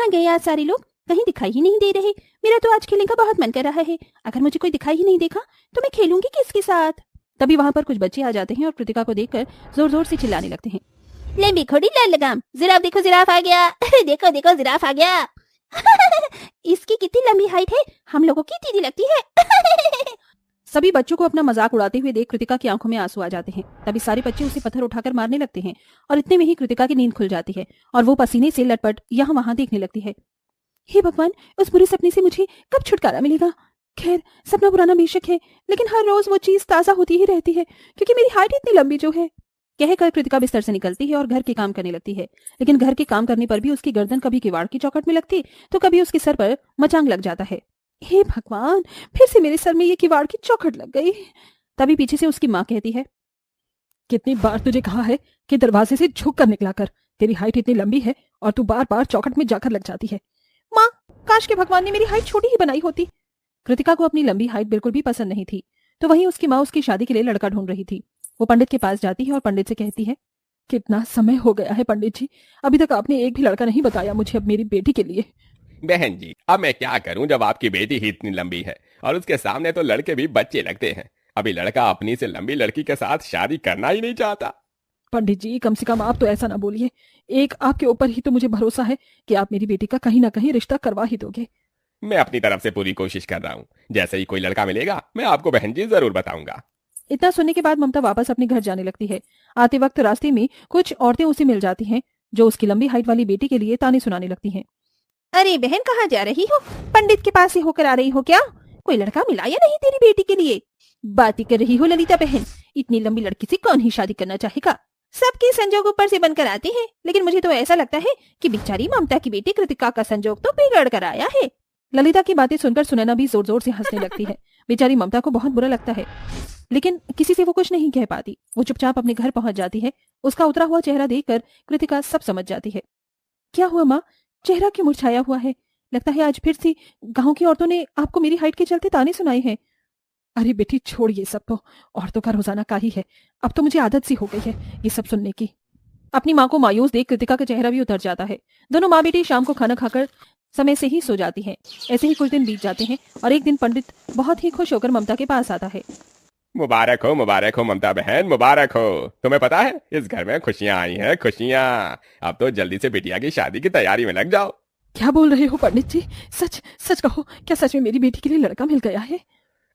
कहाँ गए आज सारे लोग? कहीं दिखाई ही नहीं दे रहे। मेरा तो आज खेलने का बहुत मन कर रहा है। अगर मुझे कोई दिखाई ही नहीं देखा तो मैं खेलूंगी किसके साथ? तभी वहां पर कुछ बच्चे आ जाते हैं और कृतिका को देखकर जोर जोर से चिल्लाने लगते हैं। लंबी खोड़ी लाल लगाम, जिराफ देखो, जिराफ आ गया। देखो देखो, जिराफ आ गया। इसकी कितनी लंबी हाइट है, हम लोगों की दीदी लगती है। सभी बच्चों को अपना मजाक उड़ाते हुए देख कृतिका की आंखों में आंसू आ जाते हैं। तभी सारे बच्चे उसे पत्थर उठाकर मारने लगते हैं और इतने में ही कृतिका की नींद खुल जाती है और वो पसीने से लटपट यहाँ वहां देखने लगती है। हे भगवान, उस बुरे सपने से मुझे कब छुटकारा मिलेगा? खैर, सपना पुराना बेशक है, लेकिन हर रोज वो चीज ताजा होती ही रहती है क्योंकि मेरी हाइट इतनी लंबी जो है। कहकर कृतिका बिस्तर से निकलती है और घर के काम करने लगती है। लेकिन घर के काम करने पर भी उसकी गर्दन कभी किवाड़ की चौखट में लगती तो कभी उसके सर पर मचांग लग जाता है। हे भगवान, फिर से मेरे सर में ये किवाड़ की चौखट लग गई। तभी पीछे से उसकी माँ कहती है, कितनी बार तुझे कहा है कि दरवाजे से झुक कर निकला कर, तेरी हाइट इतनी लंबी है और तू बार बार चौखट में जाकर लग जाती है। माँ, काश के भगवान ने मेरी हाइट छोटी ही बनाई होती। कृतिका को अपनी लंबी हाइट बिल्कुल भी पसंद नहीं थी, तो वहीं उसकी माँ उसकी शादी के लिए लड़का ढूंढ रही थी। वो पंडित के पास जाती है और पंडित से कहती है, कितना समय हो गया है पंडित जी, अभी तक आपने एक भी लड़का नहीं बताया मुझे अब मेरी बेटी के लिए। बहन जी, अब मैं क्या करूं जब आपकी बेटी ही इतनी लंबी है और उसके सामने तो लड़के भी बच्चे लगते हैं। अभी लड़का अपनी से लंबी लड़की के साथ शादी करना ही नहीं चाहता। पंडित जी, कम से कम आप तो ऐसा ना बोलिए। एक आपके ऊपर ही तो मुझे भरोसा है कि आप मेरी बेटी का कहीं ना कहीं रिश्ता करवा ही दोगे। मैं अपनी तरफ से पूरी कोशिश कर रहा हूँ। जैसे ही कोई लड़का मिलेगा मैं आपको बहन जी जरूर बताऊंगा। इतना सुनने के बाद ममता वापस अपने घर जाने लगती है। आते वक्त रास्ते में कुछ औरतें उसे मिल जाती हैं जो उसकी लंबी हाइट वाली बेटी के लिए ताने सुनाने लगती हैं। अरे बहन, कहाँ जा रही हो? पंडित के पास से होकर आ रही हो क्या? कोई लड़का मिला या नहीं तेरी बेटी के लिए? बातें कर रही हो ललिता बहन, इतनी लंबी लड़की से कौन ही शादी करना चाहेगा? सबके संजोग ऊपर से बनकर आते हैं, लेकिन मुझे तो ऐसा लगता है कि बेचारी ममता की बेटी कृतिका का संजोग तो बिगड़ कर आया है। ललिता की बातें सुनकर सुनैना भी जोर जोर से हंसने लगती है। बेचारी ममता को बहुत बुरा लगता है, लेकिन किसी से वो कुछ नहीं कह पाती। वो चुपचाप अपने घर पहुंच जाती है। उसका उतरा हुआ चेहरा देखकर कृतिका सब समझ जाती है। क्या हुआ माँ, चेहरा क्यों मुरझाया हुआ है? लगता है आज फिर से गांव की औरतों ने आपको मेरी हाइट के चलते ताने सुनाए हैं। अरे बेटी छोड़, ये सब तो औरतों का रोजाना का ही है। अब तो मुझे आदत सी हो गई है ये सब सुनने की। अपनी माँ को मायूस देख कृतिका का चेहरा भी उतर जाता है। दोनों माँ बेटी शाम को खाना खाकर समय से ही सो जाती हैं। ऐसे ही कुछ दिन बीत जाते हैं और एक दिन पंडित बहुत ही खुश होकर ममता के पास आता है। मुबारक हो ममता बहन, मुबारक हो। तुम्हें पता है इस घर में खुशियां आई हैं, खुशियां। अब तो जल्दी से बिटिया की शादी की तैयारी में लग जाओ। क्या बोल रहे हो पंडित जी? सच सच कहो, क्या सच में मेरी बेटी के लिए लड़का मिल गया है?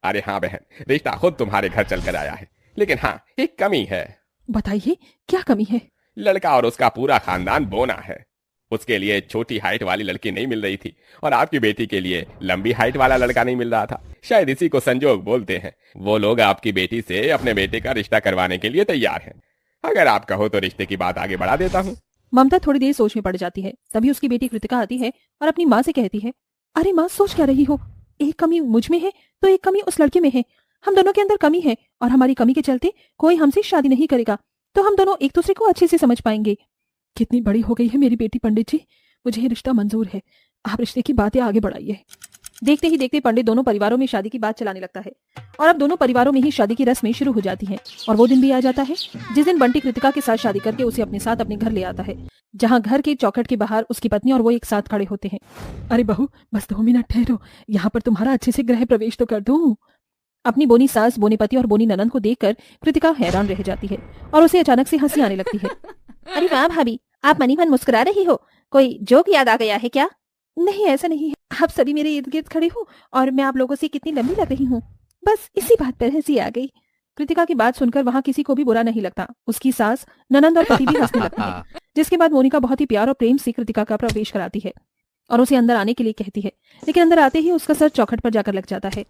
अरे हाँ बहन, रिश्ता खुद तुम्हारे घर चल कर आया है, लेकिन हाँ एक कमी है। बताइए, क्या कमी है? लड़का और उसका पूरा खानदान बोना है। उसके लिए छोटी हाइट वाली लड़की नहीं मिल रही थी और आपकी बेटी के लिए लंबी हाइट वाला लड़का नहीं मिल रहा था। शायद इसी को संजोग बोलते हैं। वो लोग आपकी बेटी से अपने बेटे का रिश्ता करवाने के लिए तैयार हैं। अगर आप कहो तो रिश्ते की बात आगे बढ़ा देता हूँ। ममता थोड़ी देर सोच में पड़ जाती है। तभी उसकी बेटी कृतिका आती है और अपनी माँ से कहती है, अरे माँ, सोच क्या रही हो? एक कमी मुझ में है तो एक कमी उस लड़के में है। हम दोनों के अंदर कमी है और हमारी कमी के चलते कोई हमसे शादी नहीं करेगा, तो हम दोनों एक दूसरे को अच्छे से समझ पाएंगे। कितनी बड़ी हो गई है मेरी बेटी पंडित जी, मुझे ये रिश्ता मंजूर है। आप रिश्ते की बातें आगे बढ़ाइए। देखते ही देखते पंडित दोनों परिवारों में शादी की बात चलाने लगता है और अब दोनों परिवारों में ही शादी की रस्में शुरू हो जाती हैं। और वो दिन भी आ जाता है जिस दिन बंटी कृतिका के साथ शादी करके उसे अपने साथ अपने घर ले आता है, जहाँ घर के चौखट के बाहर उसकी पत्नी और वो एक साथ खड़े होते हैं। अरे बहू, बस 2 मिनट ठहरो, यहाँ पर तुम्हारा अच्छे से गृह प्रवेश तो कर दूं। अपनी बोनी सास, बोनी पति और बोनी ननंद को देखकर कृतिका हैरान रह जाती है और उसे अचानक से हंसी आने लगती है। अरे वाह भाभी, आप मनी मन मुस्कुरा रही हो। कोई जोक याद आ गया है क्या? नहीं, ऐसा नहीं है। आप सभी मेरे इर्द गिर्द खड़े हो और मैं आप लोगों से कितनी लंबी लग रही हूँ, बस इसी बात पर हंसी आ गई। कृतिका की बात सुनकर वहाँ किसी को भी बुरा नहीं लगता। उसकी सास, ननंद और पति भी हंसने लगते हैं। जिसके बाद मोनिका बहुत ही प्यार और प्रेम से कृतिका का प्रवेश कराती है और उसे अंदर आने के लिए कहती है, लेकिन अंदर आते ही उसका सर चौखट पर जाकर लग जाता है।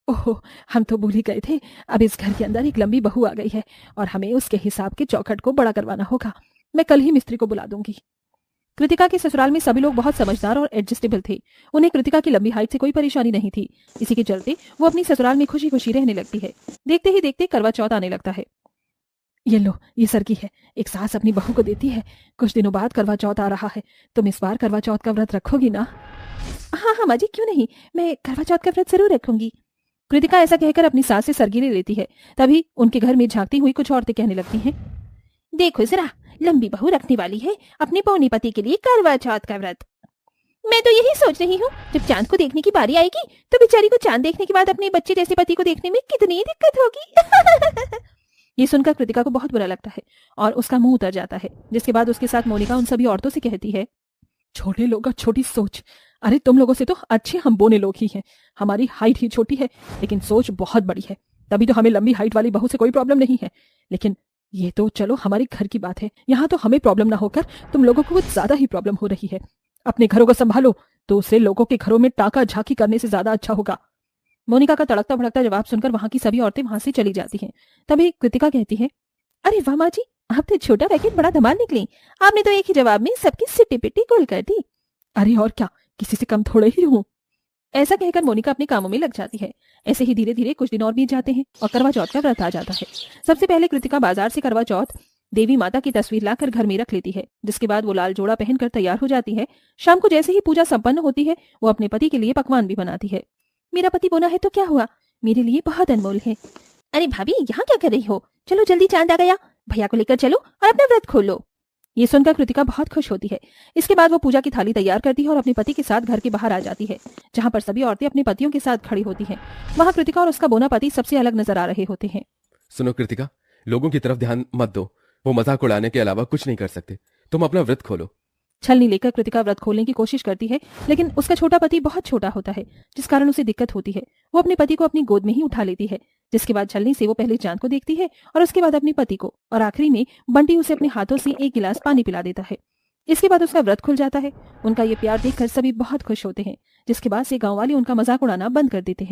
ओहो, हम तो भूल ही गए थे, अब इस घर के अंदर एक लंबी बहू आ गई है और हमें उसके हिसाब के चौखट को बड़ा करवाना होगा। मैं कल ही मिस्त्री को बुला दूंगी। कृतिका के ससुराल में सभी लोग बहुत समझदार और एडजस्टेबल थे। उन्हें कृतिका की लंबी हाइट से कोई परेशानी नहीं थी। इसी के चलते वो अपनी ससुराल में खुशी खुशी रहने लगती है। देखते ही देखते करवा चौथ आने लगता है। ये लो, ये सर की है, एक सास अपनी बहू को देती है। कुछ दिनों बाद करवा चौथ आ रहा है, तुम इस बार करवा चौथ का व्रत रखोगी ना? हाँ हाँ माँ जी, क्यों नहीं, मैं करवा चौथ का व्रत जरूर रखूंगी। कृतिका ऐसा कहकर अपनी सास से सरगी ले लेती है। तभी उनके घर में झांकती हुई कुछ औरतें कहने लगती हैं, देखो जरा, लंबी बहू रखने वाली है अपने पौनी पति के लिए करवा चौथ का व्रत। मैं तो यही सोच रही हूँ, जब चांद को देखने की बारी आएगी तो बेचारी को चांद देखने के बाद अपने बच्चे जैसे पति को देखने में कितनी दिक्कत होगी। ये सुनकर कृतिका को बहुत बुरा लगता है और उसका मुंह उतर जाता है, जिसके बाद उसके साथ मोनिका उन सभी औरतों से कहती है, छोटे लोग का छोटी सोच। अरे तुम लोगों से तो अच्छे हम बोने लोग ही हैं। हमारी हाइट ही छोटी है लेकिन सोच बहुत बड़ी है, तभी तो हमें लंबी हाइट वाली बहू से कोई प्रॉब्लम नहीं है। लेकिन ये तो चलो हमारे घर की बात है, यहाँ तो हमें प्रॉब्लम ना होकर तुम लोगों को कुछ ज्यादा ही प्रॉब्लम हो रही है। अपने घरों को संभालो, दूसरे लोगों के घरों में टाका झाकी करने से ज्यादा अच्छा होगा। मोनिका का तड़कता भड़कता जवाब सुनकर वहां की सभी औरतें वहां से चली जाती हैं। तभी कृतिका कहती है, अरे वाह माँ जी, आप तो छोटा पैकेट बड़ा धमाल निकली। आपने तो एक ही जवाब में सबकी सिट्टी पिट्टी गोल कर दी। अरे और क्या, किसी से कम थोड़े ही हूँ। ऐसा कहकर मोनिका अपने कामों में लग जाती है। ऐसे ही धीरे धीरे कुछ दिन और बीत जाते हैं और करवा चौथ का व्रत आ जाता है। सबसे पहले कृतिका बाजार से करवा चौथ देवी माता की तस्वीर लाकर घर में रख लेती है, जिसके बाद वो लाल जोड़ा पहनकर तैयार हो जाती है। शाम को जैसे ही पूजा संपन्न होती है, वो अपने पति के लिए पकवान भी बनाती है। मेरा पति बोना है तो क्या हुआ, मेरे लिए बहुत अनमोल है। अरे भाभी, यहाँ क्या कर रही हो? चलो जल्दी, चांद आ गया, भैया को लेकर चलो और अपना व्रत खोलो। ये सुनकर कृतिका बहुत खुश होती है। इसके बाद वो पूजा की थाली तैयार करती है और अपने पति के साथ घर के बाहर आ जाती है, जहाँ पर सभी औरतें अपने पतियों के साथ खड़ी होती हैं। वहाँ कृतिका और उसका बोना पति सबसे अलग नजर आ रहे होते हैं। सुनो कृतिका, लोगों की तरफ ध्यान मत दो, वो मजाक उड़ाने के अलावा कुछ नहीं कर सकते। तुम अपना व्रत खोलो। छलनी लेकर कृतिका व्रत खोलने की कोशिश करती है, लेकिन उसका छोटा पति बहुत छोटा होता है, जिस कारण उसे दिक्कत होती है। वो अपने पति को अपनी गोद में ही उठा लेती है, जिसके बाद छलनी से वो पहले चांद को देखती है और उसके बाद अपने पति को, और आखिरी में बंटी उसे अपने हाथों से एक गिलास पानी पिला देता है। इसके बाद उसका व्रत खुल जाता है। उनका ये प्यार देखकर सभी बहुत खुश होते हैं, जिसके बाद से गाँव वाले उनका मजाक उड़ाना बंद कर देते हैं।